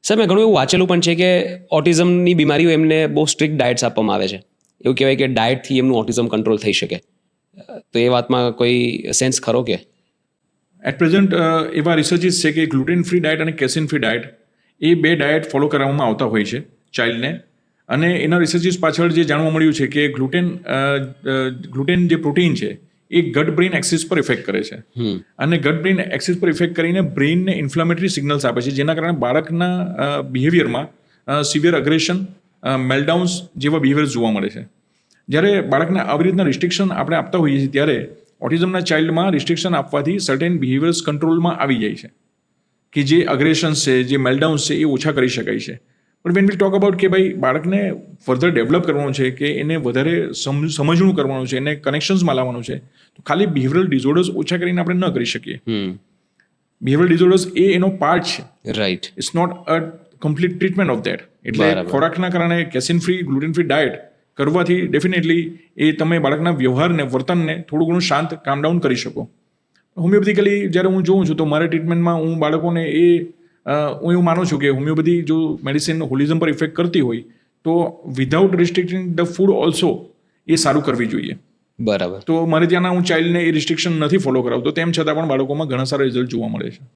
Sir મેં ઘણું એવું વાંચેલું પણ છે કે ઓટિઝમની બીમારીઓ એમને બહુ સ્ટ્રિક્ટ ડાયટ્સ આપવામાં આવે છે. એવું કહેવાય કે ડાયટથી એમનું ઓટિઝમ કંટ્રોલ થઈ શકે. તો એ વાતમાં કોઈ સેન્સ ખરો કે? એટ પ્રેઝન્ટ એવા રિસર્ચિસ છે કે ગ્લુટેન ફ્રી ડાયટ અને કેસીન ફ્રી ડાયટ એ બે ડાયટ ફોલો કરવામાં આવતા હોય છે ચાઇલ્ડને. અને એના રિસર્ચિસ પાછળ જે જાણવા મળ્યું છે કે ગ્લુટેન જે પ્રોટીન છે એ ગટ બ્રેઇન એક્સિસ પર ઇફેક્ટ કરે છે. અને ગટ બ્રેઇન એક્સિસ પર ઇફેક્ટ કરીને બ્રેઇનને ઇન્ફ્લામેટરી સિગ્નલ્સ આપે છે, જેના કારણે બાળકના બિહેવિયરમાં સિવિયર અગ્રેશન, મેલડાઉન્સ જેવા બિહેવિયર્સ જોવા મળે છે. જ્યારે બાળકને આવી રીતના રિસ્ટ્રિક્શન આપણે આપતા હોઈએ છીએ ત્યારે ઓટિઝમના ચાઇલ્ડમાં રિસ્ટ્રિક્શન આપવાથી સર્ટેન બિહેવિયર્સ કંટ્રોલમાં આવી જાય છે કે જે અગ્રેશન્સ છે, જે મેલડાઉન્સ છે એ ઓછા કરી શકાય છે. પણ વેન વી ટોક અબાઉટ કે ભાઈ બાળકને ફર્ધર ડેવલપ કરવાનું છે, કે એને વધારે સમજણું કરવાનું છે, એને કનેક્શન્સમાં લાવવાનું છે, તો ખાલી બિહેવિયરલ ડિઝોર્ડર્સ ઓછા કરીને આપણે ન કરી શકીએ. બિહેવિયરલ ડિઝોર્ડર્સ એ એનો પાર્ટ છે, right. It's not a complete treatment of that. એટલે ખોરાકના કારણે casein free, gluten free diet કરવાથી ડેફિનેટલી એ તમે બાળકના વ્યવહારને, વર્તનને થોડું ઘણું શાંત, કામ ડાઉન કરી શકો. હોમિયોપેથિકલી જ્યારે હું જોઉં છું તો મારા ટ્રીટમેન્ટમાં હું બાળકોને હું એવું માનું છું કે હોમિયોપેથી જો મેડિસિન હોલિઝમ પર ઇફેક્ટ કરતી હોય તો without રિસ્ટ્રિક્ટિંગ the food also a સારું કરવી જોઈએ. બરાબર. તો મારે ત્યાંના હું ચાઇલ્ડને એ રિસ્ટ્રિક્શન નથી ફોલો કરાવતો, તેમ છતાં પણ બાળકોમાં ઘણા સારા રિઝલ્ટ જોવા મળે છે.